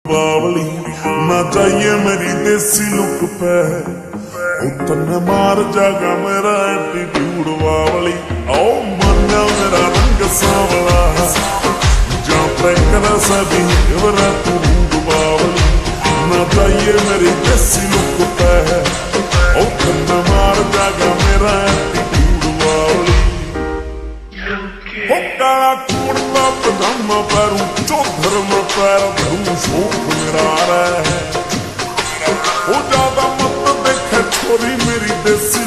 बावली ना चाहिए मेरी देसी लुक पे उतने मार जागा मेरा एटीट्यूड बावली ओ मन्या मेरा रंग सांवला जा प्रैंकर सभी वरा तू बावली ना चाहिए मेरी देसी लुक पे उतने मार जागा मेरा एटीट्यूड बावली काला कूड़ता पजामा पैरू चौधर में पैर धरू शोक मेरा है। ज्यादा मत देखे छोरी मेरी देसी